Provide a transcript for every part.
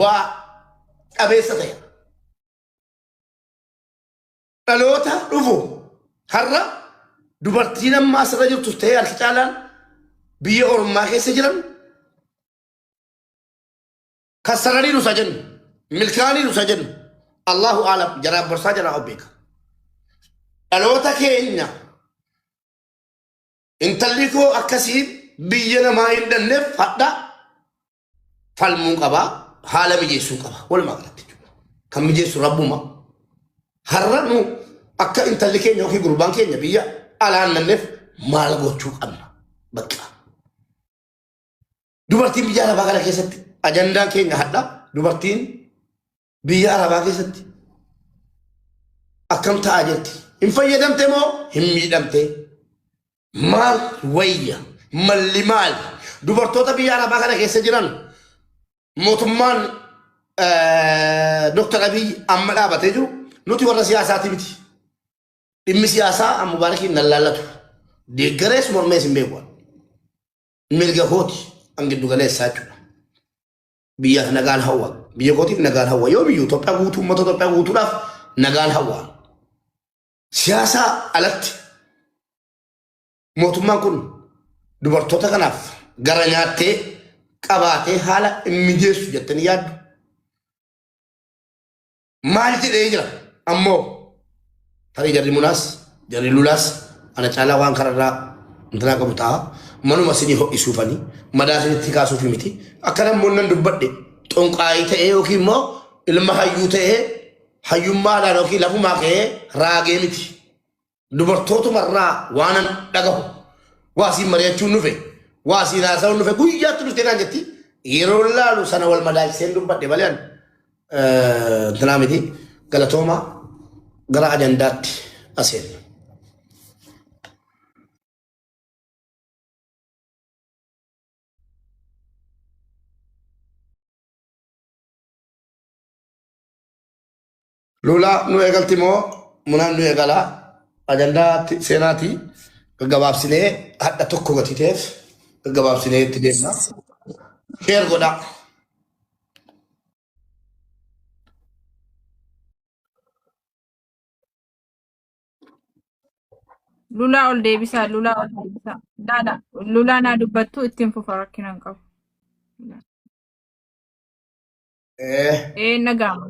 وأبيسته دلوتا رفو هرّا دبرتينا ما سرجل تستهي الكتالان بيه أورما كيسي جرم كسراني نسجن ملكاني نسجن الله أعلم جراب برسا جنا أبيك دلوتا كينيا انتلقو أكسير بينا ما يندنف حتى فالمون قبا حالا مجيسو قبا ولا قلت كم مجيسو ربما هرّنو أكا انتلقين يوكي قربان كينيا بيا على أن النف مال غوچو أمنا بكا دوبرتين بيجا ربا كلا كيست أجندا كينيا حتى دوبرتين بيجا ربا كيست أكم تاجرتي إن فيدمتي مو هم يدمتي مال ويا مال دوبرتوتا بيجا ربا كلا كيست جران موتمان دكتور أبي أملا بتجو نوتي ورا سياساتي بتي إمي سياسة مبارك نلالته ديجريس مرميز مبيوان ملقى هوتي أنجد دوغاليس ساتو بيا نقال هوا بيا هوتي نقال هوا يوم يو تبقى غوتو متو تبقى غوتو راف نقال هوا سياسة ألت موتما كن دوبرتوتا كناف غرانياتي قباتي حالا إميجيسو جتني ياد مالتي ديجرا أمو tadi jari munas, jari lulas, ana cala wan karara ndana ka buta manu masini ho isufani madasi tika sufi miti akara monnan dubadde tonqai ta e oki mo ilma hayu ta e hayumma da no ki lafu ma ke raage miti dubartoto marra wanan daga wasi mariyachu nufe wasi na saw nufe guyya tu tena jetti yerollalu sana wal madai sen dubadde balen ndana miti galatoma gara ajandat asil lula nu egaltimo munan nu egala ajandat senati gabab sine hadda tokko gatitef gabab sine tidena her goda Lula ol deebisa lula ol deebisa dada lula na dubbattu ittiin fufa rakkinan qabu nagama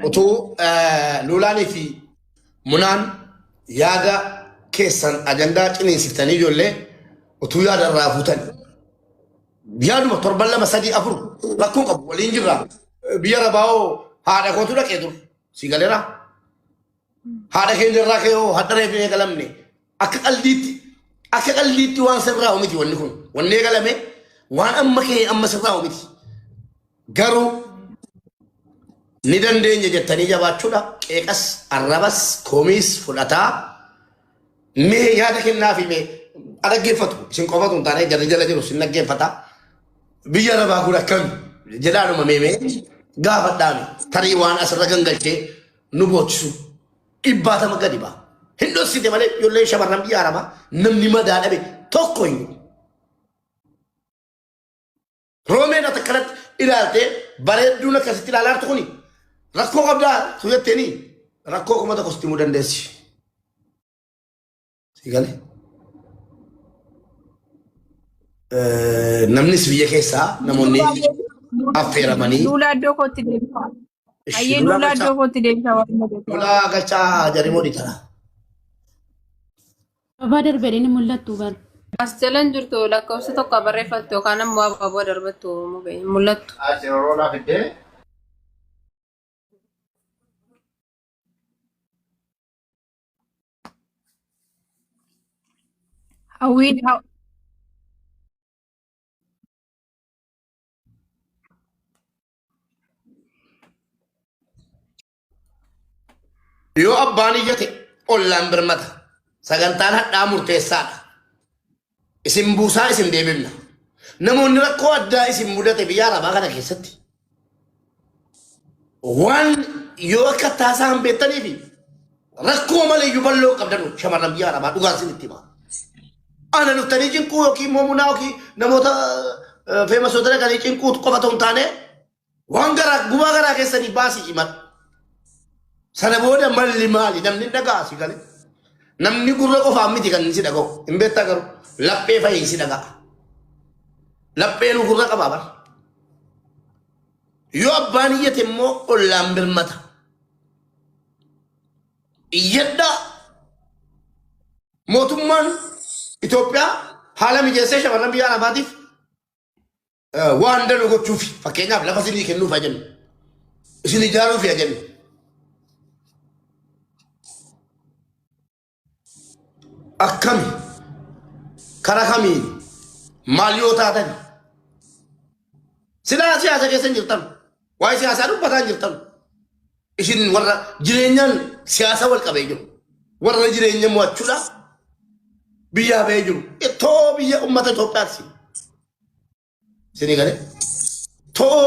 utu lulani fi munan yaada keessan ajanda ciniinsiftanii ijoollee utuu yaada irraa fuutan yaaduma torban lama sadii afur rakkoon qabu waliin jirra biyya rabaa'oo haadha kootu dhaqee dur si galeera haadha keenya irraa keeyoo hadda reefnee galamne akka qaldiitti waan sirraa umiti wanni kun wanni eegalame waan amma sirraa umiti garuu ni dandeenya jettanii jabaachuudha qeeqas arrabas koomiis fudhataa mee yaada kennaa fi mee dhaggeeffatu isin qofatu hin taane jarri jala jiru sin dhaggeeffata biyya rabaa kun akkam jedhaanuma meemee gaafadhaami tarii waan asirra gangalchee nu boochisu dhibbaatama gadi ba'a. Hindu sih malee ijoollee shamarran biyya arabaa namni madaa dhabe tokko hin jiru. Roomeen ati akkanatti ilaaltee bareedduun akkasitti ilaalaa jirtu kuni rakkoo qabdaa tu jetteeni rakkoo kuma tokko sitti himuu dandeessi. Sigalee namnis biyya keessaa namoonni affeeramanii. Lulaa iddoo kootti deebisa. Ayyee lulaa iddoo kootti deebisa waan dhabeef. Lulaa gachaa jarimoo dhiitara. Badar bedeni mul'attu bar. As jalan jirtu lakkoofsa tokko barreeffattu yookaan ammoo ababoo darbattu mul'attu. Asirroolaa fiddee. Hawwiin yoo abbaan iyyate ollaan birmata sagantaan hadhaa murteessaadha isin buusaa isin deebifna namoonni rakkoo addaa isin mudate biyya arabaa kana keessatti waan yoo akka taasaa hin beektanii fi rakkoo malee iyyuu bal'oo qabdanu shamarran biyya arabaa dhugaan isinitti hima ana dhuftanii cinquu yookiin immoo munaa yookiin namoota feemasoota dhaqanii cinquutu qofa ta'u hin taane waan garaa gubaa garaa keessanii baasii himan sana booda malli maali namni dhagaasi galee namni gurra qofaa miti kan si dhaga'u hin beektaa garuu laphee fayyii si dhaga'a lapheen gurra qabaa bara yoo abbaan iyyate immoo ollaan birmata iyyadda mootummaan Itoophiyaa haala mijeessee shamarran biyya alabaatiif waan danuu gochuufi fakkeenyaaf lafa isinii kennuuf ajannu isin ijaaruufi ajannu akkami kara kamiin maal yoo taatan silaa siyaasa keessa hin jirtan waa'ee siyaasaa dubbataa hin jirtan isin warra jireenyaan siyaasa wal qabee jiru warra jireenya mo'achuudha biyyaa ba'ee jiru too biyya ummata Itoophiyaati isinii galee too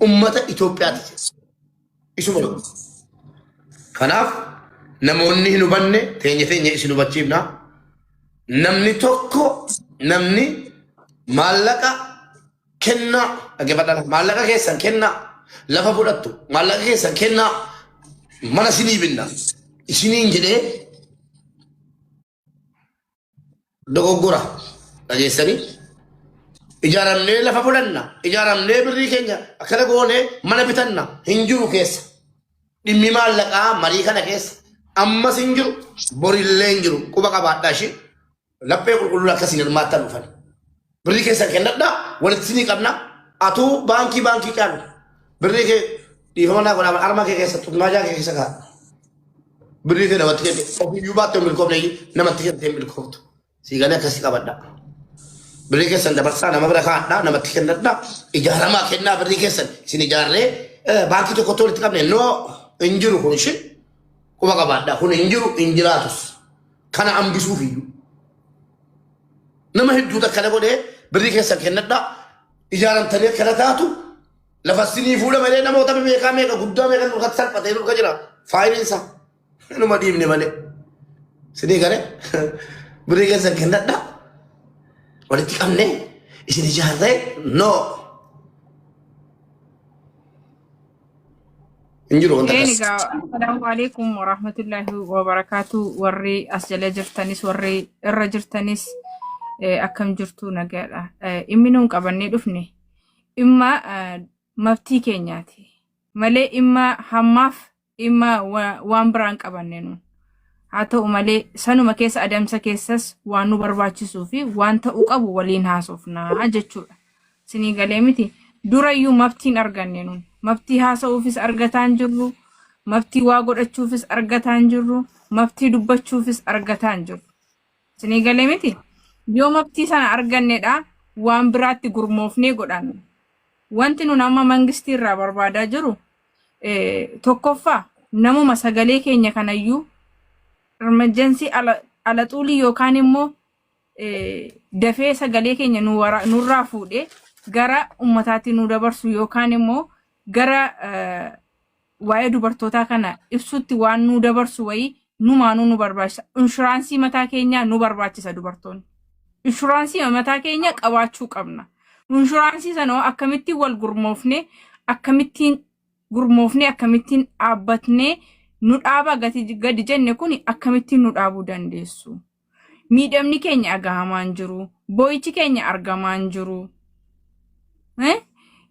ummata Itoophiyaati isuma jiru kanaaf namoonni hin hubanne teenya isin hubachiifna namni tokko namni maallaqa kennaa dhaggeeffadhaan maallaqa keessan kennaa lafa fudhattu maallaqa keessan kennaa mana isinii binna isiniin jedhee dogoggora dhageessanii ijaaramnee lafa fudhanna ijaaramnee birrii keenya akkana goonee mana bitanna hin jiru keessa dhimmi maallaqaa marii kana keessa ammas hin jiru borillee hin jiru quba qabaadhaa ishee laphee qulqulluu akkasiin hirmaattan dhufan birrii keessan kennadhaa walitti isinii qabna atuu baankii caalu birrii kee dhiifama naa godhaaman arma kee keessa xummaajaa kee keessa ka'a birrii kee namatti kenne ofiiyyuu baattee hin milkoofne namatti kennitee hin milkooftu sii galee akkasii qabadhaa birrii keessan dabarsaa nama bira kaa'adhaa namatti kennadhaa ijaaramaa kennaa birrii keessan isin ijaarree baankii tokkotti walitti qabne noo hin jiru kun ishee quba qabaadhaa kun hin jiru hin jiraatus kana hambisuuf iyyuu nama hedduutu akkana godhee birrii keessan kennadhaa ijaaramtanii akkana taatu lafa isinii fuudha malee namoota beekaa meeqa guddaa meeqa nurkatti salphatee nurka jira faayineensa numa dhiibne malee isinii galee birrii keessan kennadhaa walitti qabne isin ijaarree noo injiru wanta kas. Assalamu alaikum warahmatullahi wabarakatuh warri as jala jirtanis warri irra jirtanis akkam jirtu nagaadha. Dhimmi nuun qabannee dhufne dhimma maftii keenyaati malee dhimma hammaaf dhimma waan biraan qabanne nuun. Haa ta'u malee sanuma keessa adamsa keessas waan nu barbaachisuu fi waan ta'uu qabu waliin haasofnaa jechuudha. Isinii galee miti durayyuu maftiin arganne nuun. Maftii haasa'uufis argataan jirru, maftii waa godhachuufis argataan jirru, maftii dubbachuufis argataan jirru. Isinii galee miti yoo maftii sana argannedha waan biraatti gurmoofnee godhannu. Wanti nun amma mangistii irraa barbaadaa jiru tokkoffaa namuma sagalee keenya kanayyuu emergency ala xuulii yookaan immoo dafee sagalee keenya nurraa fuudhee gara ummataatti nu dabarsu yookaan immoo gara waa'ee dubartootaa kana ibsutti waan nu dabarsu wayii numaanuu nu barbaachisa. Inshuraansii mataa keenyaa nu barbaachisa dubartoonni. Inshuraansii mataa keenya qabaachuu qabna. Inshuraansii sanoo akkamittiin wal gurmoofne akkamittiin dhaabbatnee nu dhaaba gadi jenne kun akkamittiin nu dhaabuu dandeessu. Miidhamni keenya agahamaan jiru. Boo'ichi keenya argamaan jiru.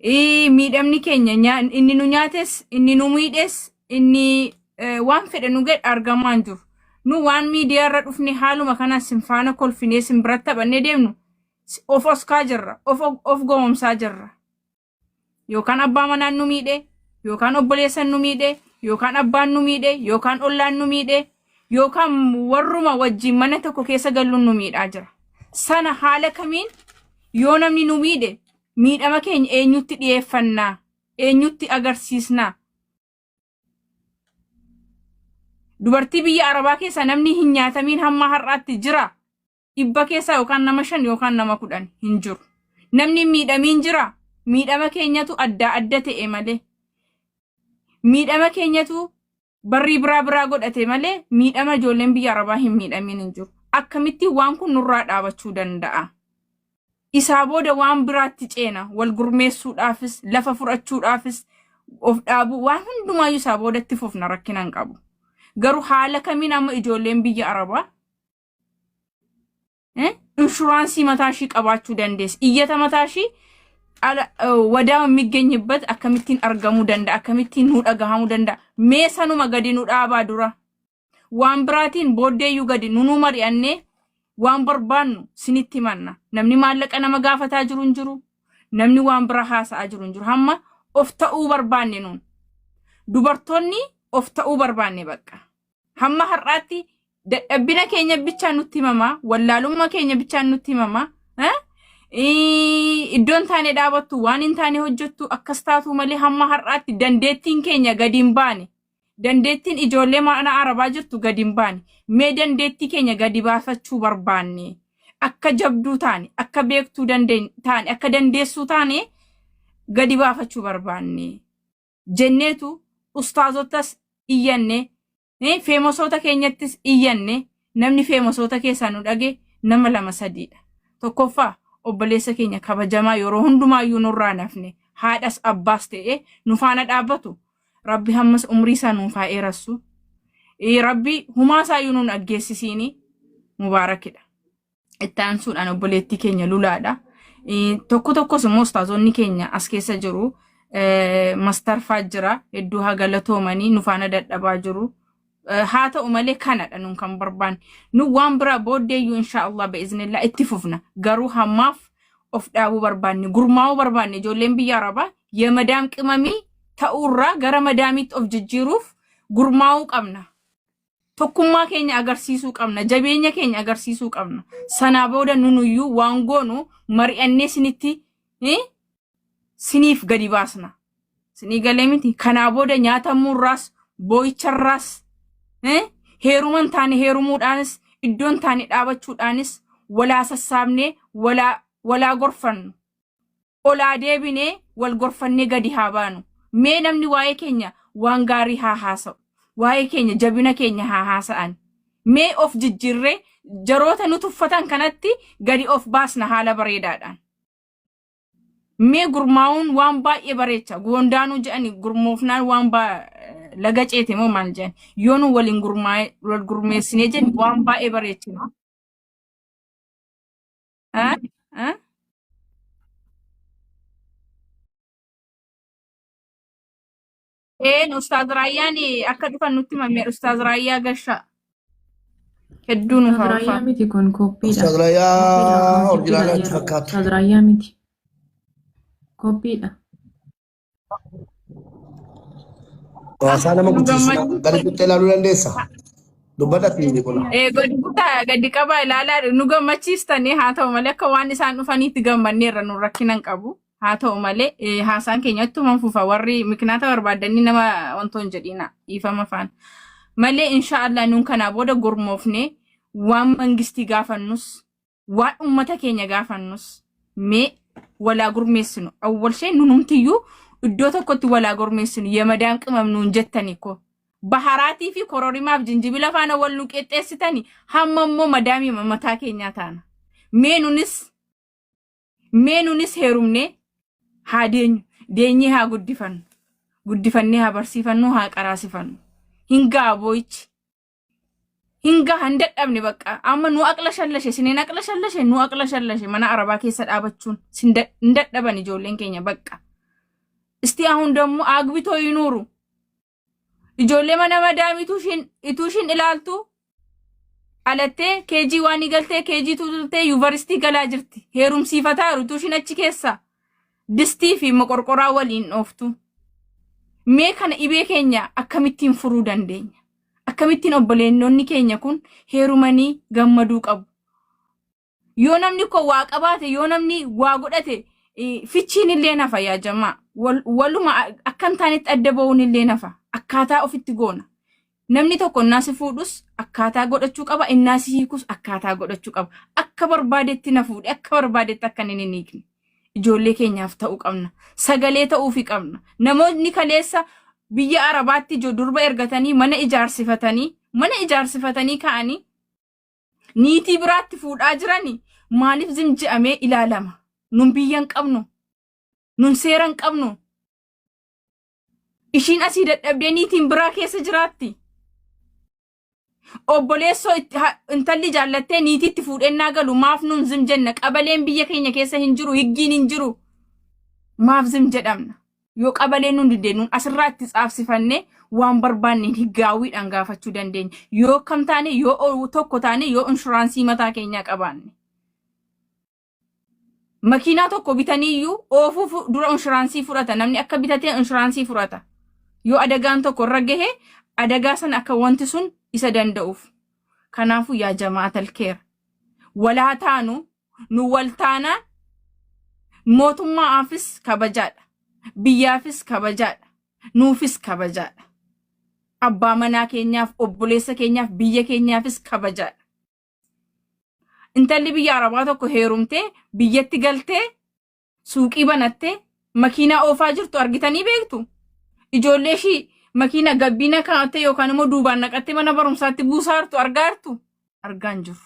Miidhamni keenya inni nu nyaates inni nu miidhes inni waan fedhe nu gad argamaan jiru. Nu waan miidiyaarra dhufne haaluma kanaan sinfaana kolfinee sinbiratti taphannee deemnu of oskaa jirra of gowwomsaa jirra. Yookaan abbaa manaan nu miidhe yookaan obboleessan nu miidhe yookaan abbaan nu miidhe yookaan ollaan nu miidhe yookaan warruma wajjin mana tokko keessa galluun nu miidhaa jira. Sana haala kamiin yoo namni nu miidhe miidhama keenya eenyutti dhiyeeffannaa eenyutti agarsiisnaa. Dubartii biyya Arabaa keessa namni hin nyaatamiin hamma har'aatti jira. Dhibba keessa yookaan nama 5 yookaan nama 10 hin jiru. Namni miidhamiin jira. Miidhama keenyatu adda ta'e malee. Miidhama keenyatu barrii biraa godhate malee miidhama ijoolleen biyya Arabaa hin miidhamin hin jiru. Akkamitti waan kun nurraa dhaabachuu danda'a? isaa booda waan biraatti ceena wal gurmeessuudhaafis lafa furachuudhaafis of dhaabu waan hundumaayyuu isaa boodatti fufna rakkinaan qabu. Garuu haala kamiin amma ijoolleen biyya Arabaa inshuraansii mataashii qabaachuu dandeessi. Iyyata mataashii wadaa የሚገኝበት akkamittiin argamuu danda'a akkamittiin nu dhagahamuu danda'a mee sanuma gadi nu dhaabaa dura waan biraatiin booddeeyyuu gadi nu mari'annee waan barbaannu sinitti manna namni maallaqa nama gaafataa jiru hin jiru namni waan bira haasa'aa jiru hin jiru hamma of ta'uu barbaanne nuun dubartoonni of ta'uu barbaanne bakka hamma har'aatti dadhabbina keenya bichaa nutti himamaa wallaalummaa keenya bichaa nutti himamaa iddoon taane dhaabattu waan hin taane hojjettu akkas taatu malee hamma har'aatti dandeettiin keenya gadi hin baane dandeettiin ijoollee mana Arabaa jirtu gadi hin baane mee dandeettii keenya gadi baafachuu barbaanne akka jabduu taane akka beektuu taane akka dandeessuu taane gadi baafachuu barbaanne jenneetu ustaazotas iyyanne feemosota keenyattis iyyanne namni feemosota keessaa nu dhage nama lama sadiidha tokkoffaa obboleessa keenya kabajamaa yeroo hundumaayyuu nurraa nafne haadhas abbaas ta'e nu faana dhaabbatu rabbi hammas umrii isaa nuuf haa dheeressu rabbi humaa isaayyuu nuun aggeessisiini mubaarakidha itti aansuudhaan obboleettii keenya lulaadha tokkos immoo ustaazonni keenya as keessa jiru mastarfaa jira hedduu haa galatoomanii nu faana dadhabaa jiru haa ta'u malee kanadha nun kan barbaanne nu waan biraa booddeeyyuu inshaallah bi'iznillah itti fufna garuu hammaaf of dhaabuu barbaanne gurmaa'uu barbaanne ijoolleen biyya Arabaa የመዳም ቅመሚ ta'urraa gara madaamiitti of jijjiiruuf gurmaa'uu qabna tokkummaa keenya agarsiisuu qabna jabeenya keenya agarsiisuu qabna sanaa booda nunuyyuu waan goonu mari'annee siniif gadi baasna sinii galee miti kanaa booda nyaatamuurraas boo'icharraas heeruman taane heerumuudhaanis iddoon taane dhaabachuudhaanis walaa sassaabnee walaa gorfannu olaa deebinee wal gorfannee gadi haa baanu mee namni waa'ee keenya waan gaarii haa haasa'u waa'ee keenya jabina keenya haa haasa'an mee of jijjiirree jaroota nu tuffatan kanatti gadi of baasna haala bareedaadhaan mee gurmaa'uun waan baay'ee bareecha goondaanuu jedhani gurmoofnaan waan laga ceete moo maal jedhan yoo nu waliin wal gurmeessinee jenni waan baay'ee bareechina Ustaaz Raayyaan akka dhufan nutti himame Ustaaz Raayyaa Gashaa hedduu nu faafa. Ustaaz Raayyaa miti kun koppiidha. Ustaaz Raayyaa orjinaalaatti fakkaatu. Ustaaz Raayyaa miti. Koppiidha. Waasaa nama guddisa. Gadi buttee ilaaluu dandeessa. Dubbata fiini kun. Gadi buttaa gadi qabaa ilaalaa nu gammachiistanii haa ta'u malee akka waan isaan dhufaniitti gammanneerra nu rakkinan qabu. haa ta'u malee haasaan keenya ittuma fufa warri miknaata barbaadanii nama wantoon jedhina ifama faan malee inshaallah nun kana booda gurmoofne waan mangistii gaafannus waan ummata keenya gaafannus mee walaa gurmeessinu awwal shay nunumtiyyuu iddoo tokkotti walaa gurmeessinu yemadaan qimamnuun jettani ko baharaatii fi kororimaaf jinjibila faana wal nu qexxeessitani hamma immoo madaamii mataa keenyaa taana mee nunis heerumne haa deenyi haa guddifannee haa barsiifannu haa qaraasifannu hinga abooyichi hinga handadhabne bakka amma nu aqla shallashe sineen aqla shallashe nu aqla shallashe mana Arabaa keessa dhaabachuun hindadhaban ijoolleen keenya bakka isti ahun dammu agbitoo yinuuru ijoollee mana madaamitu ituushin ilaaltu alattee keejii waan igaltee keejii tutultee yuunivarsiitii galaa jirti heerumsiifataaru ituushin achi keessa distii fi moqorqoraa waliin dhooftu mee kana ibee keenya akkamittiin furuu dandeenya akkamittiin obboleennonni keenya kun heerumanii gammaduu qabu yoo namni ko waa qabaate yoo namni waa godhate fichiin illee nafa yaa jamaa waluma akkan taanetti adda ba'uun illee nafa akkaataa ofitti goona namni tokko naasi fuudhus akkaataa godhachuu qaba innaasi hiikus akkaataa godhachuu qaba akka barbaadetti na fuudhe akka barbaadetti akka inni hiikne ijoollee keenyaaf ta'uu qabna sagalee ta'uu fi qabna namoonni kaleessa biyya Arabaatti durba ergatanii mana ijaarsifatanii ka'anii niitii biraatti fuudhaa jiranii maaliif zimji'amee ilaalama nun biyyan qabnu, nun seeran qabnu. Ishiin asii dadhabdee niitiin biraa keessa jiraatti. Obboleessoo intalli jaallattee niitiitti fuudhennaa galu maaf nun zim jenna? Qabaleen biyya keenya keessa hin jiru, higgiin hin jiru. Maaf zim jedhamna? Yoo qabaleen nun didee nun asirraa itti tsaafsifannee waan barbaanneen higgaawwiidhaan gaafachuu dandeenya. Yoo kam taane, yoo tokko taane, yoo inshuraansii mataa keenyaa qabaanne. Makiinaa tokko bitaniiyyuu oofuu dura inshuraansii fudhata. Namni akka bitatee inshuraansii fudhata. Yoo adagaan tokko irra gahe adagaa sana akka wanti sun isa danda'uuf. Kanaafuu yaa jamaatal keer walaa taanu nu wal taanaa mootummaafis kabajaadha. Biyyaafis kabajaadha. Nuufis kabajaadha. Abbaa manaa keenyaaf, obboleessa keenyaaf, biyya keenyaafis kabajaadha. Intalli biyya Arabaa tokko heerumtee biyyatti galtee suuqii banattee makiinaa oofaa jirtu argitanii beektu? Ijoollee ishii makiina gabbina kaa'attee yookaan immoo duubaan naqattee mana barumsaatti buusaartu argaartu? Argaan jiru.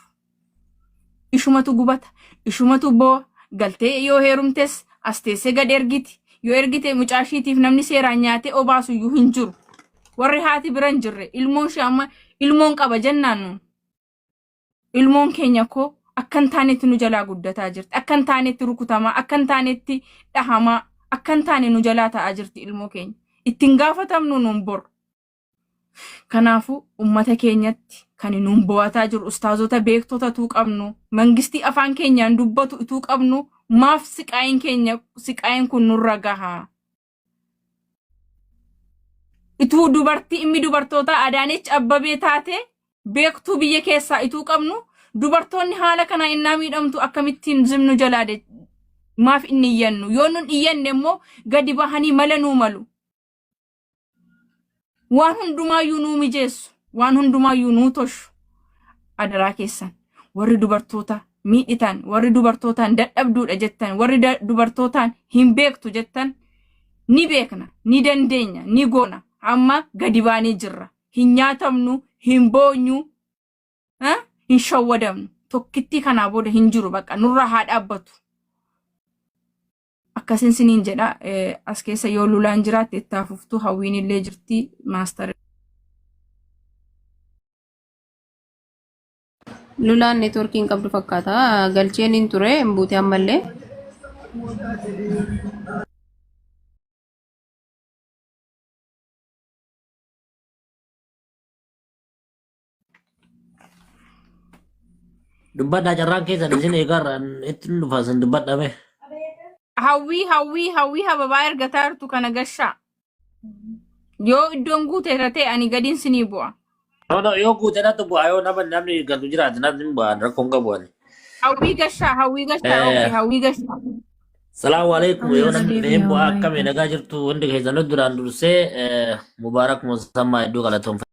Ishumatu gubata, ishumatu boo'a. Galtee yoo heerumtes as teessee gad ergiti. Yoo ergite mucaashiitiif namni seeraan nyaatee obaasu iyyuu hin jiru. Warri haati biran jirre ilmoon ishee amma ilmoon qaba jennaan nuun. Ilmoon keenya koo akkan taanetti nu jalaa guddataa jirti. Akkan taanetti rukutamaa, akkan taanetti dhahamaa, akkan taane nu jalaa ta'aa jirti ilmoo keenya. Ittiin gaafatamnu nuun bor. Kanaafuu ummata keenyatti kan nuun bo'ataa jiru ustaazota beektota tuu qabnu, mangistii afaan keenyaan dubbatu ituu qabnu, maaf siqaayin kun nurra gahaa? Ituu dubartii immi dubartoota Adaanech Abbabee taate beektuu biyya keessaa ituu qabnu, dubartoonni haala kana innaa miidhamtu akkamittiin zimnu jalaade maaf inni iyyannu? Yoo nun iyyanne immoo gadi bahanii mala nuu malu. Waan hundumaayyuu nuu mijeessu, waan hundumaayyuu nuu toshu. Adaraa keessan warri dubartoota miidhitan, warri dubartootaan dadhabduudha jettan, warri dubartootaan hin beektu jettan ni beekna, ni dandeenya, ni goona. Amma gadi baanii jirra. Hin nyaatamnu, hin boonyu, hin shawwadamnu. Tokkitti kanaa booda hin jiru bakka nurra haa dhaabbatu. Akkasin siniin jedha as keessa yoo lulaan jiraatte itti hafuftu hawwiin illee jirti maastar. Lulaan neetworkiin qabdu fakkaata. Galcheen hin ture hin buute ammallee. Dubbadhaa carraan keessan isin eegarraan ittiin dhufaasan dubbadhame. Hawwii hababaa ergataa jirtu kana gashaa. Yoo iddoon guute ta'e ani gadiin sinii bu'a. Yoo guute natti bu'aa yoo namni galtu jiraate natti bu'aan rakkoon qabu ani. Hawwii gashaa. Salaamu alaikum yoo namni dhufee bu'aa akkamii nagaa jirtu hundi keessan duraan dursee mubaarak musammaa iddoo galatoomfate.